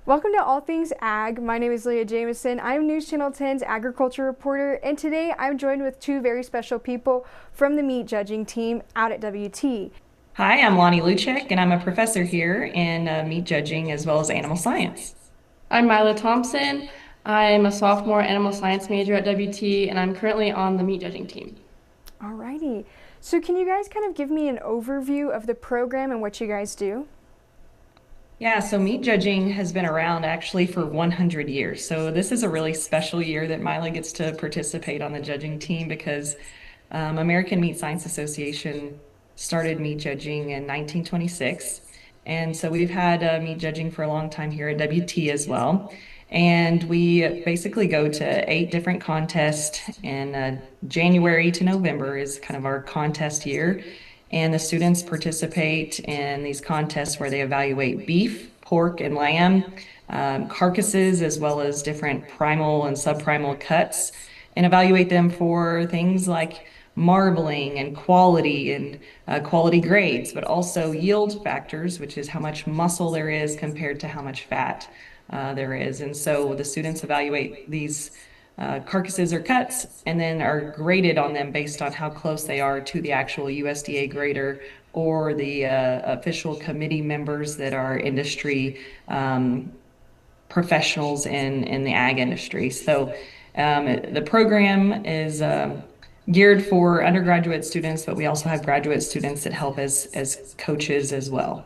Welcome to All Things Ag. My name is Leah Jameson. I'm News Channel 10's agriculture reporter, and today I'm joined with two very special people from the meat judging team out at WT. Hi, I'm Lonnie Luchek, and I'm a professor here in meat judging as well as animal science. I'm Mila Thompson. I'm a sophomore animal science major at WT, and I'm currently on the meat judging team. Alrighty. So, can you guys kind of give me an overview of the program and what you guys do? Yeah, so meat judging has been around actually for 100 years. So this is a really special year that Mila gets to participate on the judging team because American Meat Science Association started meat judging in 1926. And so we've had meat judging for a long time here at WT as well. And we basically go to 8 different contests, and January to November is kind of our contest year. And the students participate in these contests where they evaluate beef, pork, and lamb, carcasses, as well as different primal and subprimal cuts, and evaluate them for things like marbling and quality grades, but also yield factors, which is how much muscle there is compared to how much fat there is. And so the students evaluate these carcasses or cuts and then are graded on them based on how close they are to the actual USDA grader or the official committee members that are industry professionals in the ag industry. So the program is geared for undergraduate students, but we also have graduate students that help as coaches as well.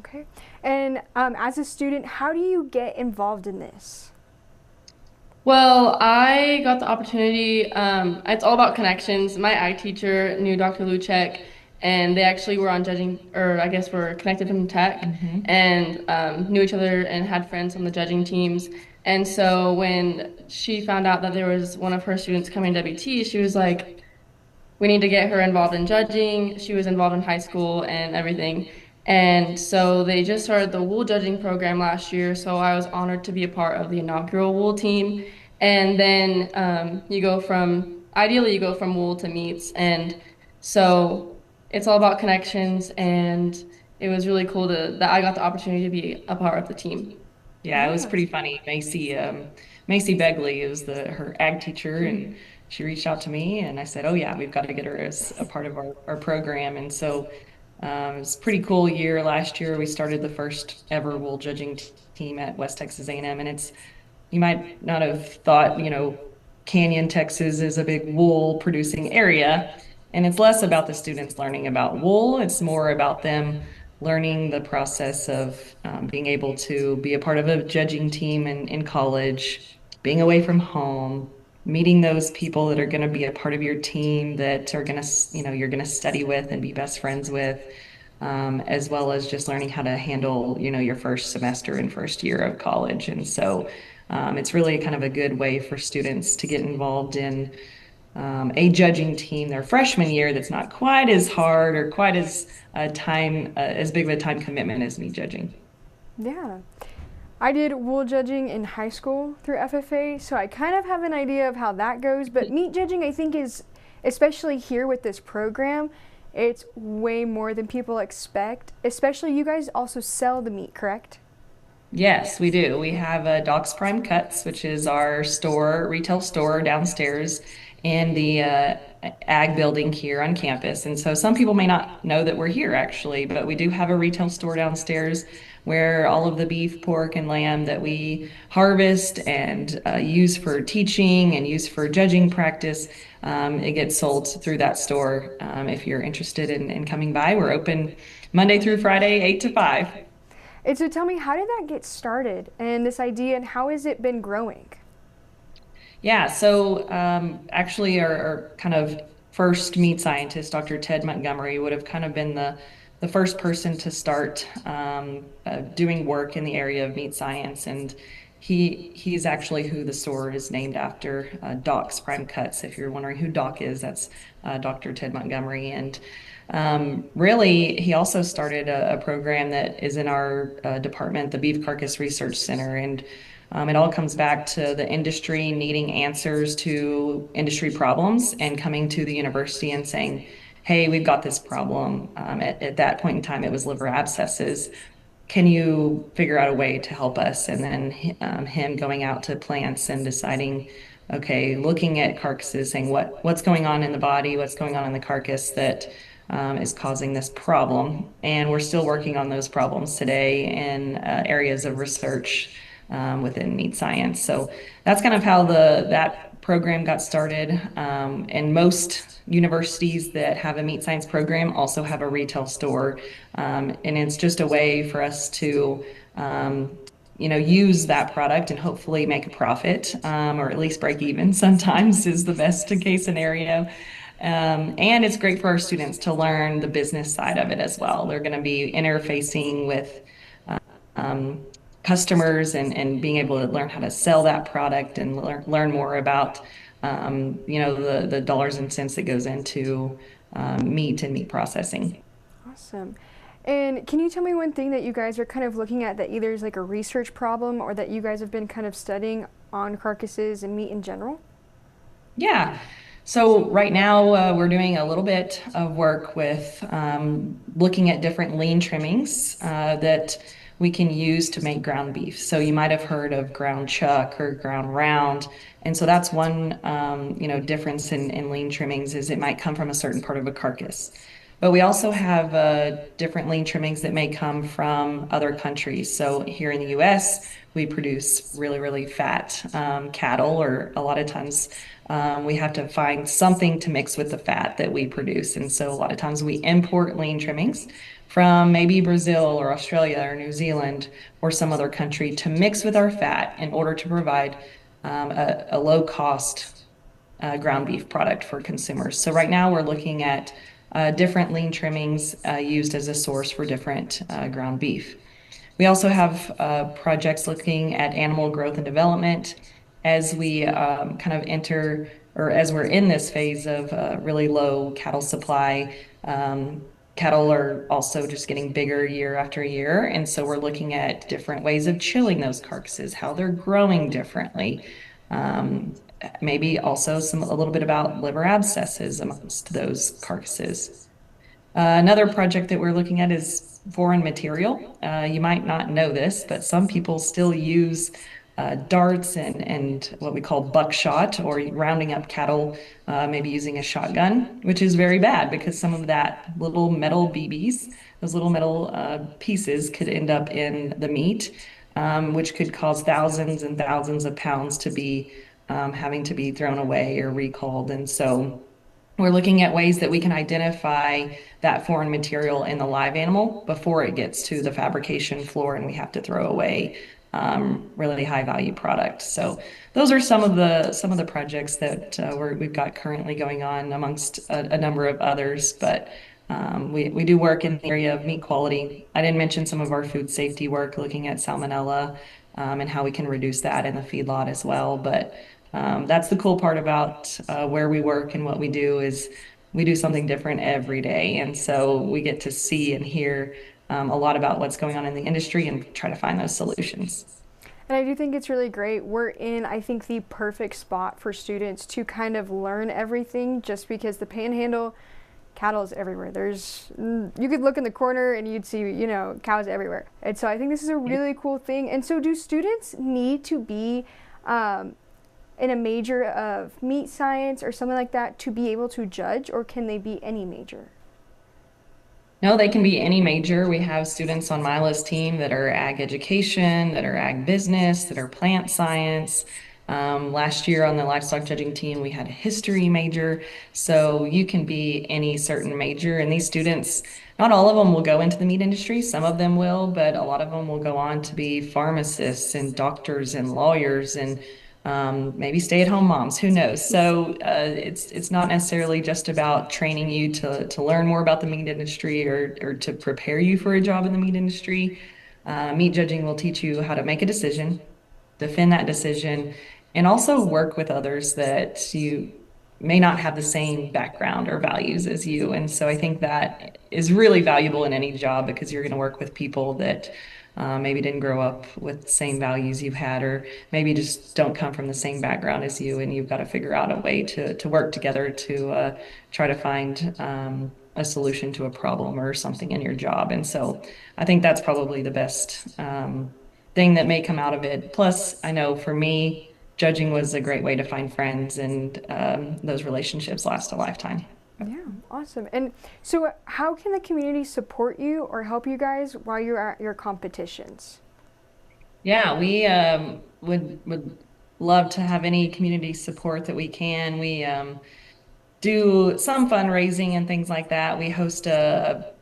Okay. And as a student, how do you get involved in this? Well, I got the opportunity. It's all about connections. My ag teacher knew Dr. Luchek, and they actually were on judging, or I guess were connected from tech, Mhm. and knew each other and had friends on the judging teams. And so when she found out that there was one of her students coming to WT, she was like, we need to get her involved in judging. She was involved in high school and everything. And so they just started the wool judging program last year. So I was honored to be a part of the inaugural wool team. And then ideally, you go from wool to meats. And so it's all about connections. And it was really cool that I got the opportunity to be a part of the team. Yeah, it was Yeah. pretty funny. Macy Begley is her ag teacher, and she reached out to me, and I said, "Oh yeah, we've got to get her as a part of our program." And so it was a pretty cool year. Last year, we started the first ever wool judging team at West Texas A&M, and it's you might not have thought, Canyon, Texas is a big wool producing area. And it's less about the students learning about wool, it's more about them learning the process of being able to be a part of a judging team in college, being away from home, meeting those people that are going to be a part of your team that are going to, you're going to study with and be best friends with. As well as just learning how to handle, your first semester and first year of college. And so it's really kind of a good way for students to get involved in a judging team their freshman year that's not quite as hard or quite as big of a time commitment as meat judging. Yeah. I did wool judging in high school through FFA, so I kind of have an idea of how that goes. But meat judging, I think, is, especially here with this program, it's way more than people expect. Especially, you guys also sell the meat, correct? Yes, we do. We have Doc's Prime Cuts, which is our retail store downstairs in the ag building here on campus. And so some people may not know that we're here actually, but we do have a retail store downstairs where all of the beef, pork, and lamb that we harvest and use for teaching and use for judging practice, it gets sold through that store. If you're interested in coming by, we're open Monday through Friday, 8 to 5. And so tell me, how did that get started and this idea, and how has it been growing? Yeah, so actually, our kind of first meat scientist, Dr. Ted Montgomery, would have kind of been the first person to start doing work in the area of meat science, and he's actually who the store is named after, Doc's Prime Cuts. If you're wondering who Doc is, that's Dr. Ted Montgomery, and really, he also started a program that is in our department, the Beef Carcass Research Center, and it all comes back to the industry needing answers to industry problems and coming to the university and saying, hey, we've got this problem. At that point in time, it was liver abscesses. can you figure out a way to help us? And then him going out to plants and deciding, okay, looking at carcasses, saying what's going on in the body, what's going on in the carcass that is causing this problem. And we're still working on those problems today in areas of research within meat science. So that's kind of how that program got started. And most universities that have a meat science program also have a retail store. And it's just a way for us to use that product and hopefully make a profit, or at least break even sometimes is the best case scenario. And it's great for our students to learn the business side of it as well. They're going to be interfacing with um, customers and being able to learn how to sell that product and learn more about the dollars and cents that goes into meat and meat processing. Awesome. And can you tell me one thing that you guys are kind of looking at that either is like a research problem or that you guys have been kind of studying on carcasses and meat in general? Yeah. So right now we're doing a little bit of work with looking at different lean trimmings that we can use to make ground beef. So you might have heard of ground chuck or ground round. And so that's one difference in lean trimmings is it might come from a certain part of a carcass. But we also have different lean trimmings that may come from other countries. So here in the US, we produce really, really fat cattle, or a lot of times we have to find something to mix with the fat that we produce. And so a lot of times we import lean trimmings from maybe Brazil or Australia or New Zealand or some other country to mix with our fat in order to provide a low cost ground beef product for consumers. So right now we're looking at different lean trimmings used as a source for different ground beef. We also have projects looking at animal growth and development as we kind of enter, or as we're in this phase of really low cattle supply. Cattle are also just getting bigger year after year. And so we're looking at different ways of chilling those carcasses, how they're growing differently. Maybe also a little bit about liver abscesses amongst those carcasses. Another project that we're looking at is foreign material. You might not know this, but some people still use darts and what we call buckshot, or rounding up cattle, maybe using a shotgun, which is very bad because some of that little metal BBs, those little metal pieces could end up in the meat, which could cause thousands and thousands of pounds to be having to be thrown away or recalled. And so we're looking at ways that we can identify that foreign material in the live animal before it gets to the fabrication floor and we have to throw away really high value product. So those are some of the projects that we've got currently going on amongst a number of others. But we do work in the area of meat quality. I didn't mention some of our food safety work, looking at salmonella and how we can reduce that in the feedlot as well. But that's the cool part about where we work and what we do is we do something different every day. And so we get to see and hear a lot about what's going on in the industry and try to find those solutions. And I do think it's really great. We're in, I think, the perfect spot for students to kind of learn everything, just because the Panhandle, cattle is everywhere. You could look in the corner and you'd see, cows everywhere. And so I think this is a really cool thing. And so do students need to be in a major of meat science or something like that to be able to judge, or can they be any major? No, they can be any major. We have students on Mila's team that are ag education, that are ag business, that are plant science. Last year on the livestock judging team, we had a history major. So you can be any certain major. And these students, not all of them will go into the meat industry. Some of them will, but a lot of them will go on to be pharmacists and doctors and lawyers and maybe stay-at-home moms, who knows? So it's not necessarily just about training you to learn more about the meat industry or to prepare you for a job in the meat industry. Meat judging will teach you how to make a decision, defend that decision, and also work with others that you may not have the same background or values as you. And so I think that is really valuable in any job because you're going to work with people that maybe didn't grow up with the same values you've had, or maybe just don't come from the same background as you, and you've got to figure out a way to work together to try to find a solution to a problem or something in your job. And so I think that's probably the best thing that may come out of it. Plus, I know for me, judging was a great way to find friends, and those relationships last a lifetime. Yeah, awesome. And so, how can the community support you or help you guys while you're at your competitions? Yeah, we would love to have any community support that we can. We do some fundraising and things like that. We host a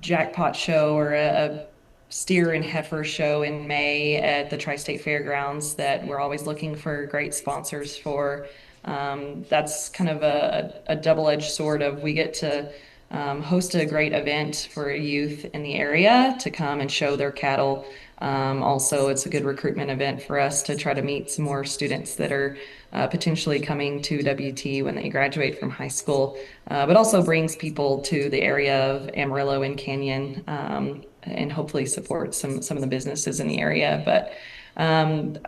jackpot show or a steer and heifer show in May at the Tri-State Fairgrounds that we're always looking for great sponsors for. That's kind of a double-edged sword of we get to host a great event for youth in the area to come and show their cattle. Also, it's a good recruitment event for us to try to meet some more students that are potentially coming to WT when they graduate from high school, but also brings people to the area of Amarillo and Canyon, and hopefully support some of the businesses in the area. But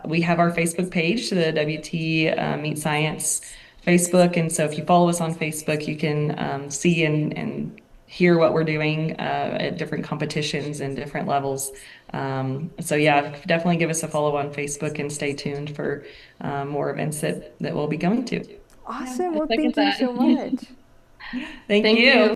we have our Facebook page, the WT Meat Science Facebook, and so if you follow us on Facebook, you can see and hear what we're doing at different competitions and different levels. So yeah, definitely give us a follow on Facebook and stay tuned for more events that we'll be going to. Awesome. I Well, second thank you that. so much. Thank Thank you. you.